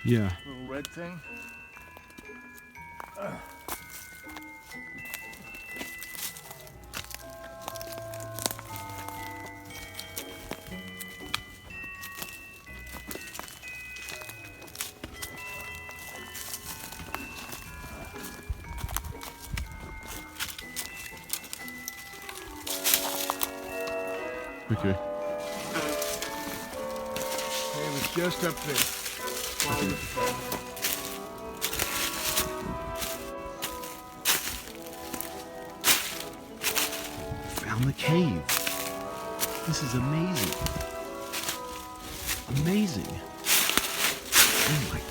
Yeah. Little red thing. Okay. It was just up there. Follow the trail. Found the cave. This is amazing. Amazing. Oh my god.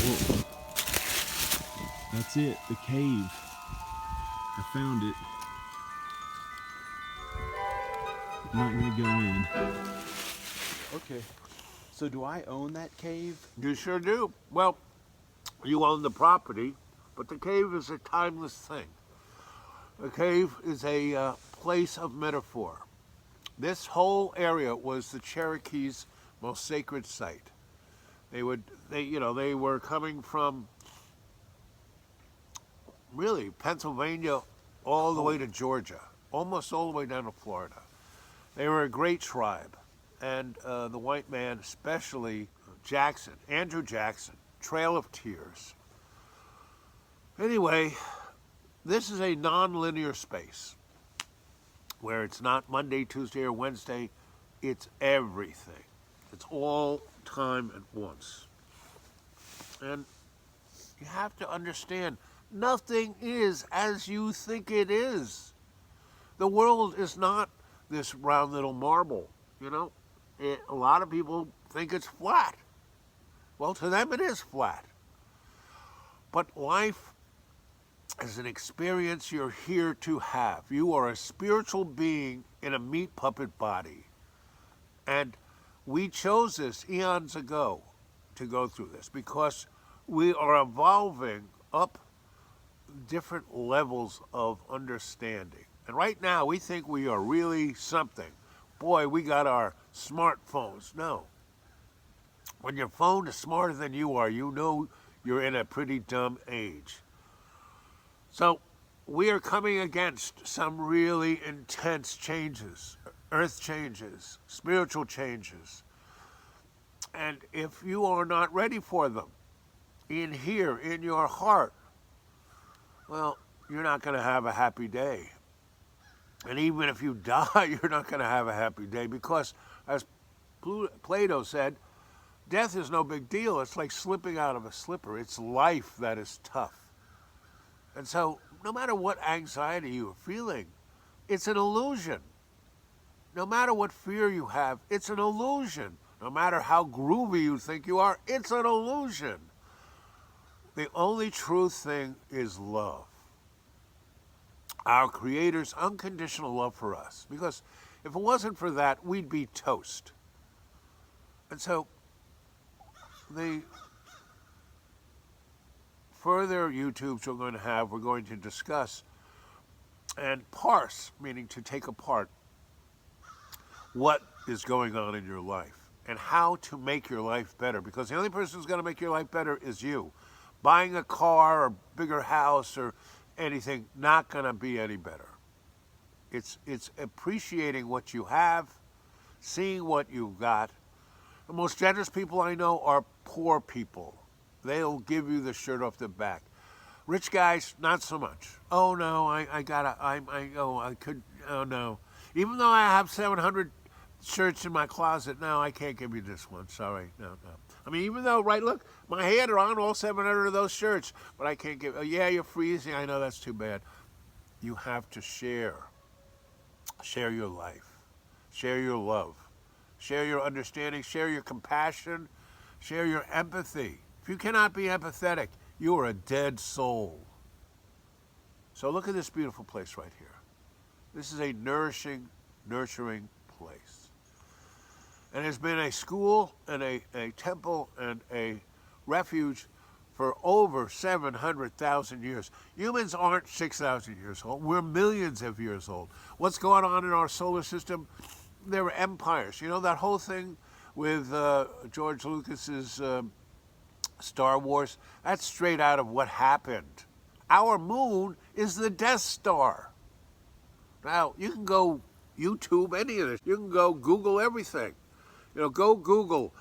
Whoa. That's it, the cave. I found it. I'm not gonna go in. Okay. So do I own that cave? You sure do. Well, you own the property, but the cave is a timeless thing. The cave is a place of metaphor. This whole area was the Cherokees' most sacred site. They were coming from really Pennsylvania all the way to Georgia, almost all the way down to Florida. They were a great tribe, and the white man, especially Andrew Jackson, Trail of Tears. Anyway, this is a non-linear space where it's not Monday, Tuesday, or Wednesday. It's everything. It's all time at once. And you have to understand, nothing is as you think it is. The world is not this round little marble, you know? A lot of people think it's flat. Well, to them it is flat. But life is an experience you're here to have. You are a spiritual being in a meat puppet body. And we chose this eons ago to go through this because we are evolving up different levels of understanding. And right now we think we are really something. Boy, we got our smartphones. No. When your phone is smarter than you are, you know you're in a pretty dumb age. So we are coming against some really intense changes, earth changes, spiritual changes. And if you are not ready for them, in here, in your heart, well, you're not going to have a happy day. And even if you die, you're not going to have a happy day because, as Plato said, death is no big deal. It's like slipping out of a slipper. It's life that is tough. And so, no matter what anxiety you're feeling, it's an illusion. No matter what fear you have, it's an illusion. No matter how groovy you think you are, it's an illusion. The only true thing is love. Our Creator's unconditional love for us. Because if it wasn't for that, we'd be toast. And so, the further YouTubes we're going to discuss and parse, meaning to take apart what is going on in your life and how to make your life better. Because the only person who's going to make your life better is you. Buying a car or bigger house or anything, not going to be any better. It's appreciating what you have, seeing what you've got. The most generous people I know are poor people. They'll give you the shirt off the back. Rich guys, not so much. Oh no, oh no. Even though I have 700 shirts in my closet, no, I can't give you this one. Sorry, no. I mean, even though, right, look, my hand are on all 700 of those shirts, but I can't give, oh yeah, you're freezing. I know that's too bad. You have to share. Share your life. Share your love. Share your understanding. Share your compassion. Share your empathy. If you cannot be empathetic, you are a dead soul. So look at this beautiful place right here. This is a nourishing, nurturing place. And it's been a school and a temple and a refuge for over 700,000 years. Humans aren't 6,000 years old. We're millions of years old. What's going on in our solar system? There were empires. You know, that whole thing with George Lucas's Star Wars, that's straight out of what happened. Our moon is the Death Star. Now, you can go YouTube any of this. You can go Google everything. You know, go Google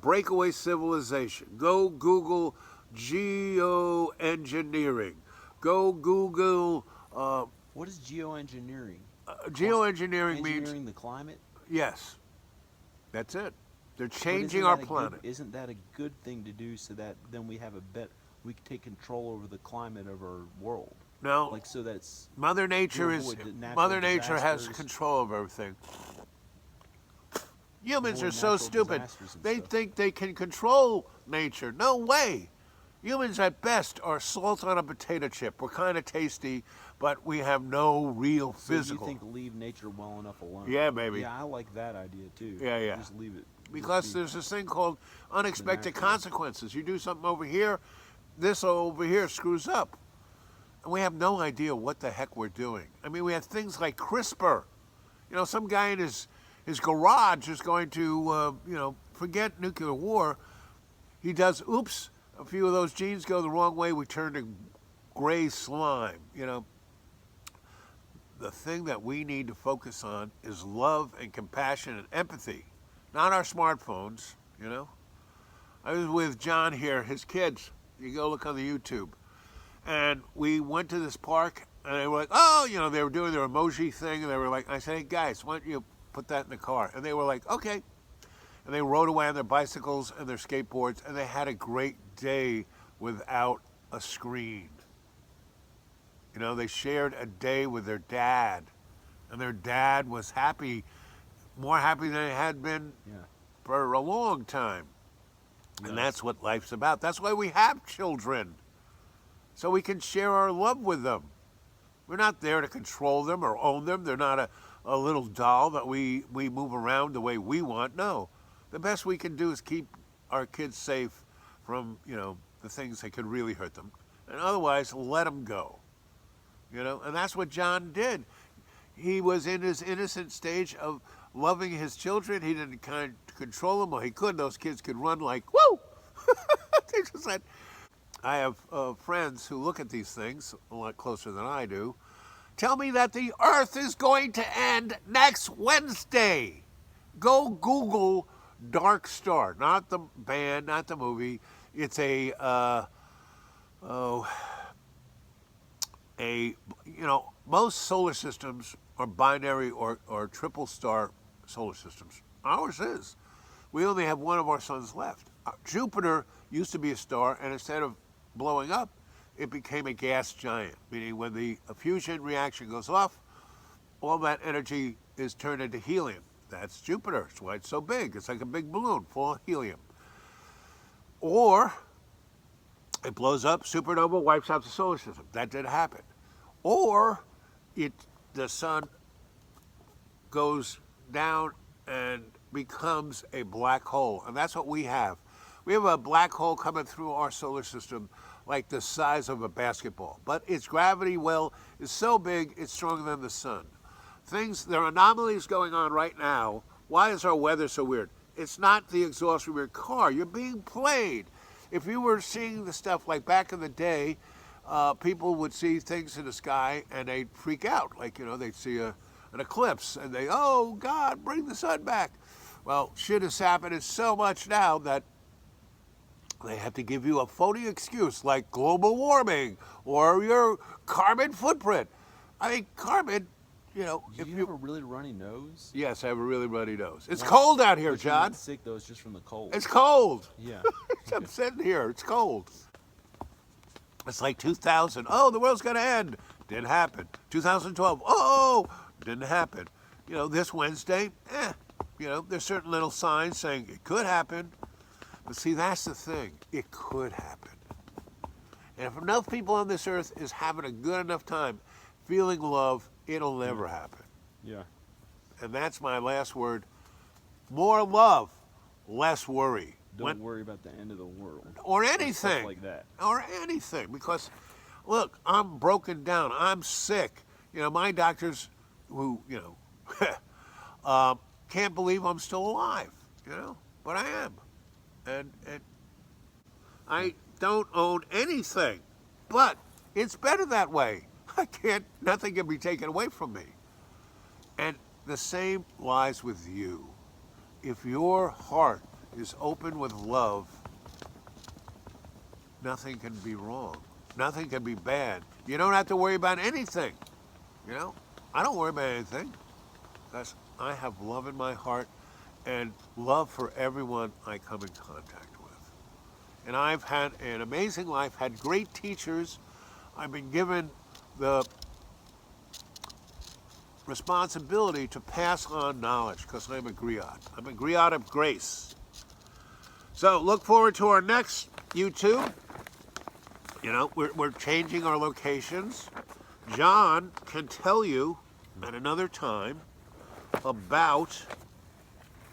breakaway civilization. Go Google geoengineering. Go Google. What is geoengineering? Geoengineering means Engineering the climate? yes. That's it. They're But changing isn't our that a planet. isn't that a good thing to do so that then we have we can take control over the climate of our world? No, Like so that it's Mother Nature to is avoid natural Mother Nature has disasters. control of everything. Humans Avoid are so natural stupid. disasters and They stuff. think they can control nature. No way. Humans at best are salt on a potato chip. We're kind of tasty, but we have no real so physical. you think leave nature well enough alone? Yeah, baby. Yeah, I like that idea too. Yeah, yeah. Just leave it. Because just be- there's this thing called unexpected natural. consequences. You do something over here, this over here screws up. And we have no idea what the heck we're doing. I mean, we have things like CRISPR. You know, some guy in his garage is going to, forget nuclear war. He does, oops, a few of those genes go the wrong way, we turn to gray slime, you know. The thing that we need to focus on is love and compassion and empathy, not our smartphones, you know. I was with John here, his kids. You go look on the YouTube. And we went to this park, and they were like, oh, you know, they were doing their emoji thing, and they were like, I said, hey, guys, why don't you put that in the car? And they were like, okay. And they rode away on their bicycles and their skateboards, and they had a great day without a screen. You know, they shared a day with their dad, and their dad was happy, more happy than he had been Yeah. for a long time. And Yeah. that's what life's about. That's why we have children, so we can share our love with them. We're not there to control them or own them. They're not a little doll that we move around the way we want. No. The best we can do is keep our kids safe from, you know, the things that could really hurt them. And otherwise, let them go. You know, and that's what John did. He was in his innocent stage of loving his children. He didn't kind of control them. Well, he could. Those kids could run like, whoa! They just said, I have friends who look at these things a lot closer than I do. Tell me that the Earth is going to end next Wednesday. Go Google Dark Star, not the band, not the movie. It's most solar systems are binary or triple star solar systems. Ours is. We only have one of our suns left. Jupiter used to be a star, and instead of blowing up, it became a gas giant, meaning when the fusion reaction goes off, all that energy is turned into helium. That's Jupiter. That's why it's so big. It's like a big balloon full of helium. Or it blows up, supernova, wipes out the solar system. That did happen. Or the sun goes down and becomes a black hole. And that's what we have. We have a black hole coming through our solar system like the size of a basketball. But its gravity well is so big, it's stronger than the sun. There are anomalies going on right now. Why is our weather so weird? It's not the exhaust from your car. You're being played. If you were seeing the stuff like back in the day, people would see things in the sky and they'd freak out. Like, you know, they'd see an eclipse and oh God, bring the sun back. Well, shit is happening so much now that they have to give you a phony excuse like global warming or your carbon footprint. I mean, carbon, you know. Do you have a really runny nose? Yes, I have a really runny nose. It's cold out here, But you're John. not sick though, it's just from the cold. It's cold. Yeah. I'm sitting here. It's cold. It's like 2000. Oh, the world's going to end. Didn't happen. 2012. Oh, didn't happen. You know, this Wednesday, you know, there's certain little signs saying it could happen. But see, that's the thing. It could happen. And if enough people on this earth is having a good enough time feeling love, it'll never happen. Yeah. And that's my last word. More love, less worry. Don't worry about the end of the world. or Stuff anything. like that. Or anything, because look, I'm broken down. I'm sick. You know, my doctors, who can't believe I'm still alive. You know, but I am, and I don't own anything. But it's better that way. I can't. Nothing can be taken away from me. And the same lies with you. If your heart is open with love, nothing can be wrong. Nothing can be bad. You don't have to worry about anything. You know, I don't worry about anything because I have love in my heart and love for everyone I come in contact with. And I've had an amazing life, had great teachers. I've been given the responsibility to pass on knowledge because I'm a griot. I'm a griot of grace. So look forward to our next YouTube. You know, we're changing our locations. John can tell you at another time about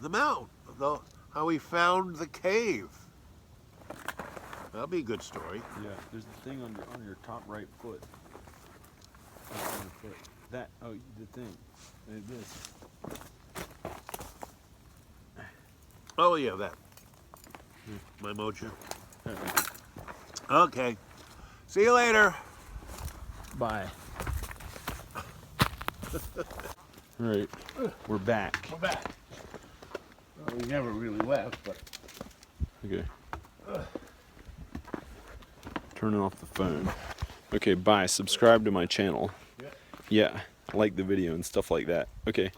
the mountain, how he found the cave. That'll be a good story. Yeah, there's the thing on your top right foot. Top on your foot. That, oh, the thing. This. Oh yeah, that. My mojo. Okay. See you later. Bye. All right, we're back. We're back. Well, we never really left, but Okay. Turning off the phone. Okay, bye. Subscribe to my channel. Yeah. Yeah, like the video and stuff like that. Okay.